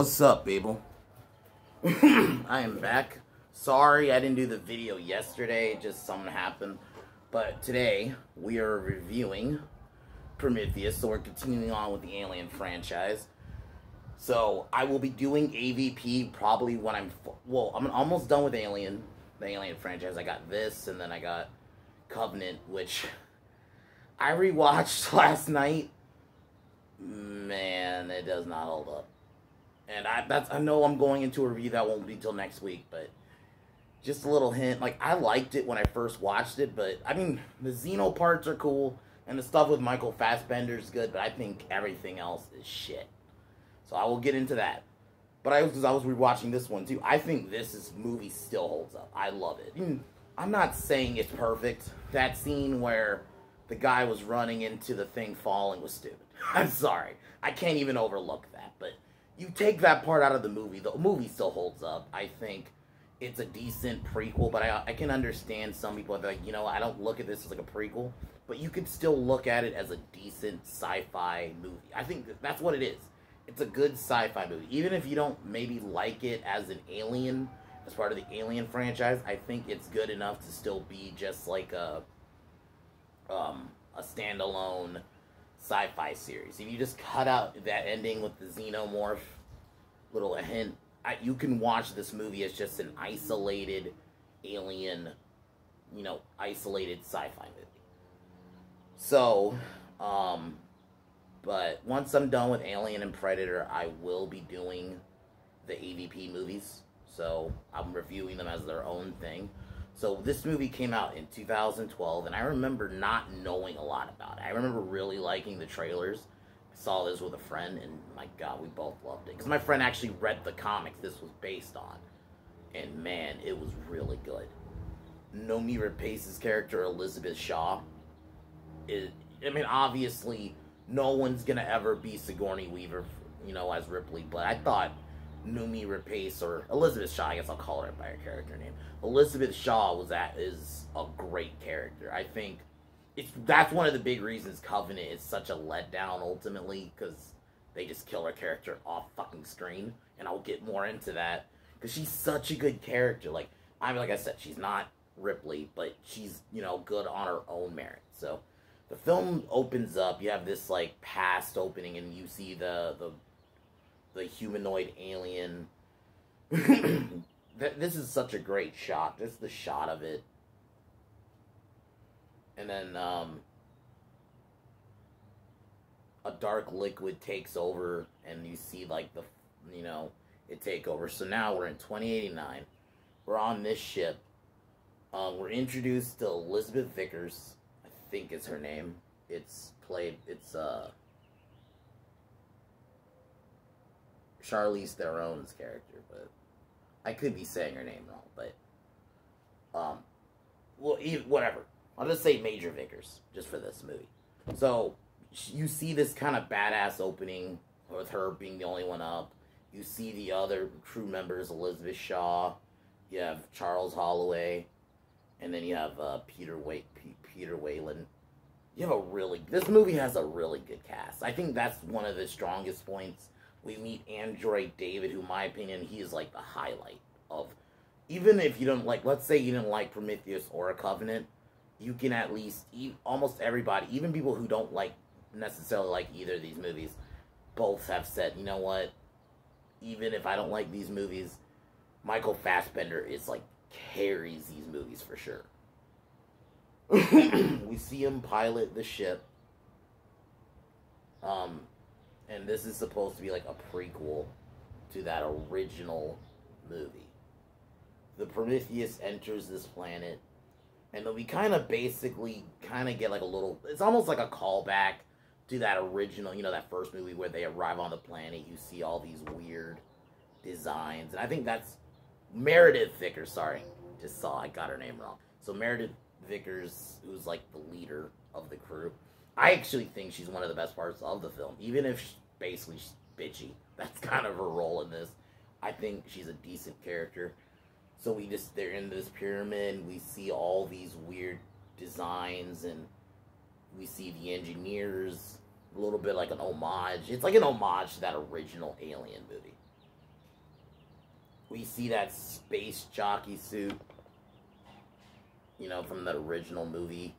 What's up, people? I am back. Sorry I didn't do the video yesterday, just something happened. But today, we are reviewing Prometheus, so we're continuing on with the Alien franchise. So, I will be doing AVP probably when I'm almost done with the Alien franchise. I got this, and then I got Covenant, which I rewatched last night. Man, it does not hold up. And I know I'm going into a review that won't be till next week, but just a little hint. Like, I liked it when I first watched it, but, I mean, the Xeno parts are cool, and the stuff with Michael Fassbender is good, but I think everything else is shit. So I will get into that. But because I was rewatching this one, too, I think this movie still holds up. I love it. I'm not saying it's perfect. That scene where the guy was running into the thing falling was stupid. I'm sorry. I can't even overlook that, but you take that part out of the movie still holds up. I think it's a decent prequel, but I can understand some people are like, you know, I don't look at this as like a prequel, but you could still look at it as a decent sci-fi movie. I think that's what it is. It's a good sci-fi movie. Even if you don't maybe like it as an Alien, as part of the Alien franchise, I think it's good enough to still be just like a standalone sci-fi series. If you just cut out that ending with the xenomorph, little hint, you can watch this movie as just an isolated alien, isolated sci-fi movie. So, but once I'm done with Alien and Predator, I will be doing the AVP movies. So, I'm reviewing them as their own thing. So, this movie came out in 2012, and I remember not knowing a lot about it. I remember really liking the trailers. I saw this with a friend, and my God, we both loved it. Because my friend actually read the comics this was based on. And man, it was really good. Noomi Rapace's character, Elizabeth Shaw, obviously, no one's going to ever be Sigourney Weaver, as Ripley, but I thought Noomi Rapace, or Elizabeth Shaw, I guess I'll call her by her character name. Elizabeth Shaw is a great character. I think that's one of the big reasons Covenant is such a letdown ultimately, because they just kill her character off fucking screen, and I'll get more into that, because she's such a good character. Like I said, she's not Ripley, but she's, good on her own merit. So the film opens up, you have this like past opening, and you see the humanoid alien. This is such a great shot. This is the shot of it. And then a dark liquid takes over, and you see like it take over. So now we're in 2089. We're on this ship. We're introduced to Elizabeth Vickers, I think is her name. It's Charlize Theron's character, but I could be saying her name wrong, but whatever. I'll just say Major Vickers, just for this movie. So, you see this kind of badass opening, with her being the only one up. You see the other crew members, Elizabeth Shaw, you have Charles Holloway, and then you have Peter Wayland. This movie has a really good cast. I think that's one of the strongest points. We meet Android David, who, in my opinion, he is like the highlight of, even if you don't like, let's say you didn't like Prometheus or a Covenant, you can at least, almost everybody, even people who don't necessarily like either of these movies, both have said, you know what, even if I don't like these movies, Michael Fassbender is carries these movies for sure. We see him pilot the ship. And this is supposed to be like a prequel to that original movie. The Prometheus enters this planet, and then we basically get like a little, it's almost like a callback to that original, that first movie where they arrive on the planet. You see all these weird designs, and I think that's Meredith Vickers, sorry. I got her name wrong. So Meredith Vickers, who's like the leader of the crew, I actually think she's one of the best parts of the film. Even if she's basically bitchy, that's kind of her role in this. I think she's a decent character. So they're in this pyramid, we see all these weird designs, and we see the engineers, a little bit like an homage. It's like an homage to that original Alien movie. We see that space jockey suit, you know, from the original movie.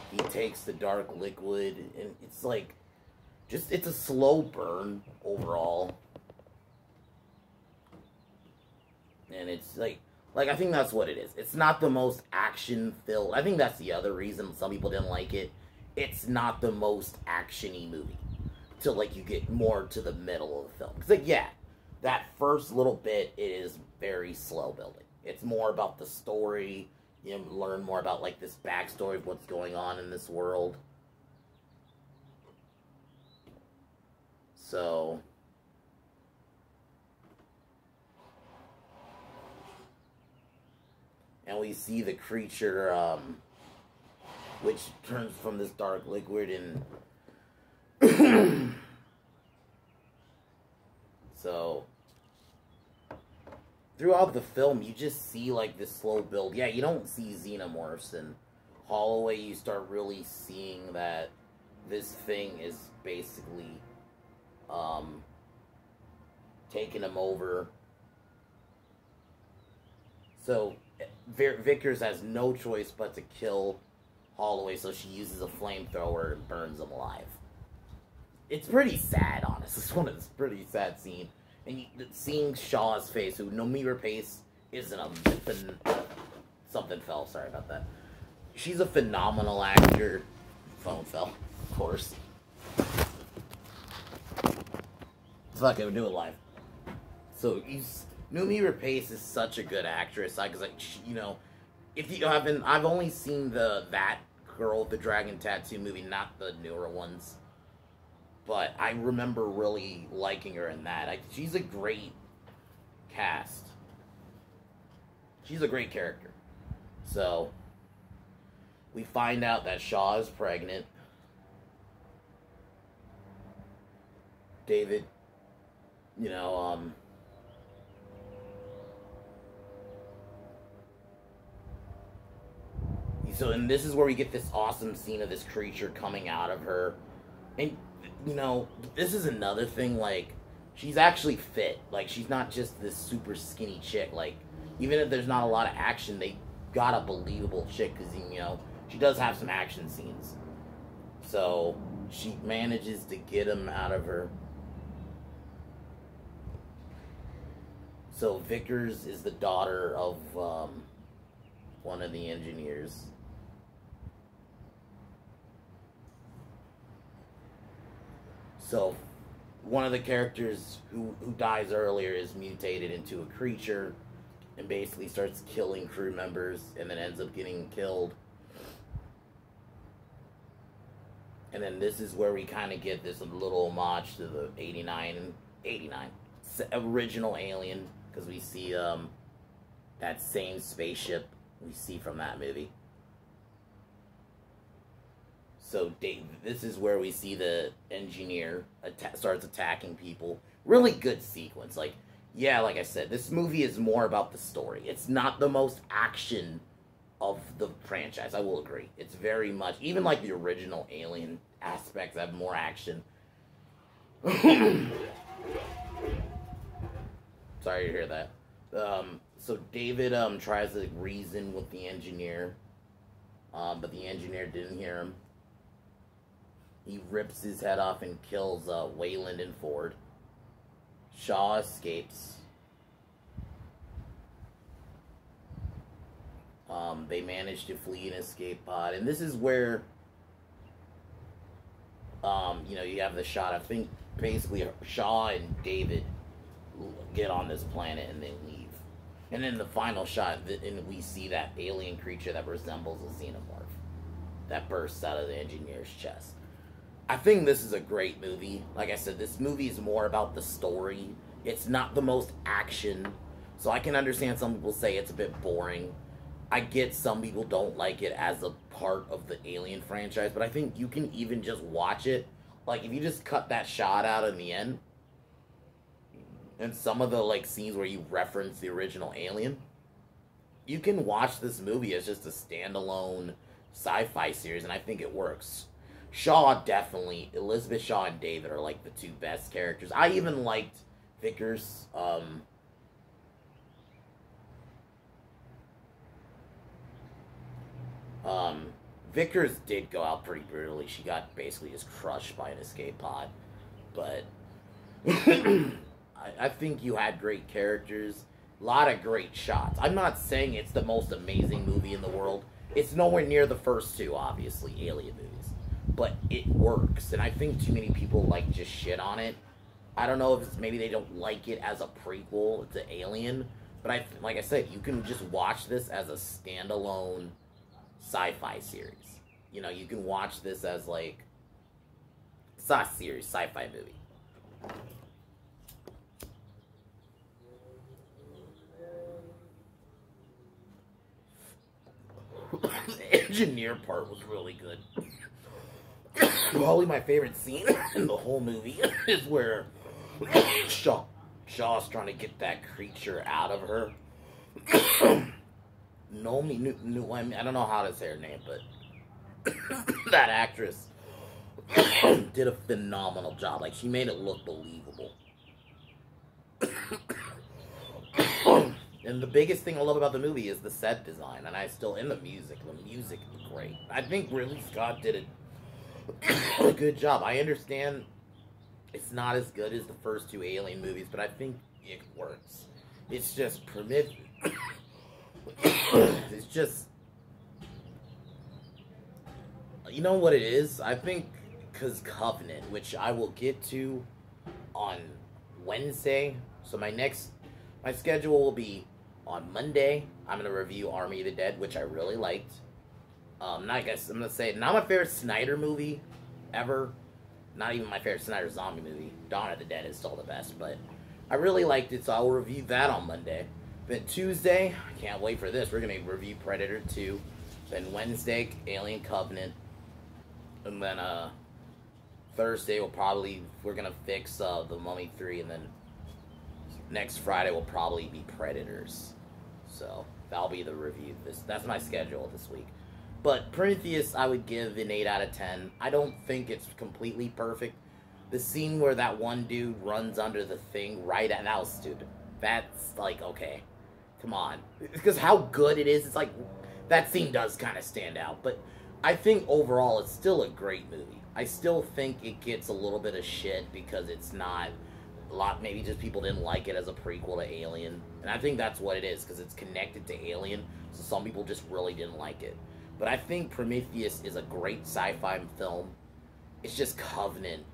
He takes the dark liquid, and it's like, it's a slow burn overall. And it's like I think that's what it is. It's not the most action-filled. I think that's the other reason some people didn't like it. It's not the most action-y movie. Till, like, you get more to the middle of the film. Because, like, yeah, that first little bit, it is very slow building. It's more about the story. You know, learn more about, like, this backstory of what's going on in this world. So, and we see the creature, which turns from this dark liquid, and so throughout the film, you just see, like, this slow build. Yeah, you don't see xenomorphs, and Holloway, you start really seeing that this thing is basically taking him over. So Vickers has no choice but to kill Holloway, so she uses a flamethrower and burns him alive. It's pretty sad, honestly. This one is a pretty sad scene. And seeing Shaw's face, who Noomi Rapace isn't something fell, sorry about that. She's a phenomenal actor. Phone fell, of course. Fuck it, we'll do it live. So, Noomi Rapace is such a good actress. Like, you know, if you haven't, I've only seen that Girl with the Dragon Tattoo movie, not the newer ones. But I remember really liking her in that. She's a great cast. She's a great character. So, we find out that Shaw is pregnant. David, you know, so, and this is where we get this awesome scene of this creature coming out of her. And, you know, this is another thing, like, she's actually fit. Like, she's not just this super skinny chick. Like, even if there's not a lot of action, they got a believable chick, because, you know, she does have some action scenes. So, she manages to get him out of her. So, Vickers is the daughter of, one of the engineers. So, one of the characters who dies earlier is mutated into a creature and basically starts killing crew members and then ends up getting killed. And then this is where we kind of get this little homage to the 89 original Alien, because we see that same spaceship we see from that movie. So this is where we see the engineer starts attacking people. Really good sequence. Like, yeah, like I said, this movie is more about the story. It's not the most action of the franchise, I will agree. It's very much, even like the original Alien aspects have more action. Sorry to hear that. So David tries to reason with the engineer, but the engineer didn't hear him. He rips his head off and kills Wayland and Ford. Shaw escapes. They manage to flee an escape pod, and this is where, you know, you have the shot. I think basically Shaw and David get on this planet and they leave, and then the final shot, and we see that alien creature that resembles a xenomorph that bursts out of the engineer's chest. I think this is a great movie. Like I said, this movie is more about the story. It's not the most action, so I can understand some people say it's a bit boring. I get some people don't like it as a part of the Alien franchise, but I think you can even just watch it. Like, if you just cut that shot out in the end, and some of the, like, scenes where you reference the original Alien, you can watch this movie as just a standalone sci-fi series, and I think it works. Shaw, definitely. Elizabeth Shaw and David are, like, the two best characters. I even liked Vickers. Vickers did go out pretty brutally. She got basically just crushed by an escape pod. But I think you had great characters, a lot of great shots. I'm not saying it's the most amazing movie in the world. It's nowhere near the first two, obviously, Alien movies. But it works, and I think too many people like just shit on it. I don't know if it's maybe they don't like it as a prequel to Alien, but like I said, you can just watch this as a standalone sci-fi series. You know, you can watch this as like it's not a series, sci-fi movie. The engineer part was really good. Probably my favorite scene in the whole movie is where Shaw's trying to get that creature out of her. I don't know how to say her name, but that actress did a phenomenal job. Like, she made it look believable. And the biggest thing I love about the movie is the set design, and the music. The music is great. I think Ridley Scott did a good job. I understand it's not as good as the first two Alien movies, but I think it works. It's just Prometheus. It's just, you know what it is? I think because Covenant, which I will get to on Wednesday. So my schedule will be on Monday. I'm gonna review Army of the Dead, which I really liked. I'm gonna say not my favorite Snyder movie ever. Not even my favorite Snyder zombie movie. Dawn of the Dead is still the best, but I really liked it, so I will review that on Monday. Then Tuesday, I can't wait for this. We're gonna review Predator 2. Then Wednesday, Alien Covenant. And then Thursday we're gonna fix The Mummy 3, and then next Friday will probably be Predators. So that'll be the review. That's my schedule this week. But Prometheus, I would give an 8 out of 10. I don't think it's completely perfect. The scene where that one dude runs under the thing right at that was stupid. That's like, okay, come on. Because how good it is, it's like, that scene does kind of stand out. But I think overall it's still a great movie. I still think it gets a little bit of shit because it's not maybe just people didn't like it as a prequel to Alien. And I think that's what it is, because it's connected to Alien, so some people just really didn't like it. But I think Prometheus is a great sci-fi film. It's just Covenant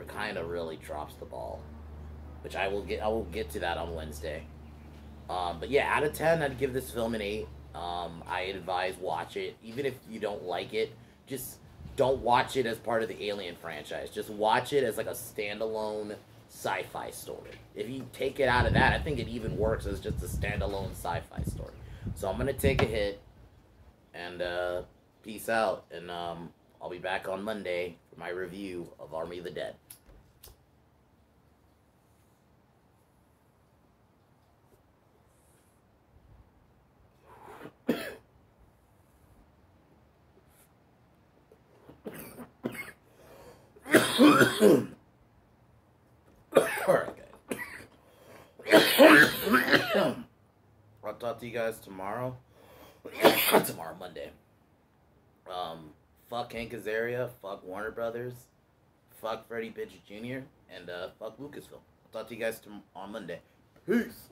kind of really drops the ball, which I will get to that on Wednesday. But yeah, out of 10, I'd give this film an 8. I advise watch it, even if you don't like it. Just don't watch it as part of the Alien franchise. Just watch it as like a standalone sci-fi story. If you take it out of that, I think it even works as just a standalone sci-fi story. So I'm gonna take a hit. And peace out, and I'll be back on Monday for my review of Army of the Dead. Alright, guys. I'll talk to you guys tomorrow. Tomorrow, Monday. Fuck Hank Azaria, fuck Warner Brothers, fuck Freddie Pidgeot Jr., and fuck Lucasfilm. I'll talk to you guys on Monday. Peace!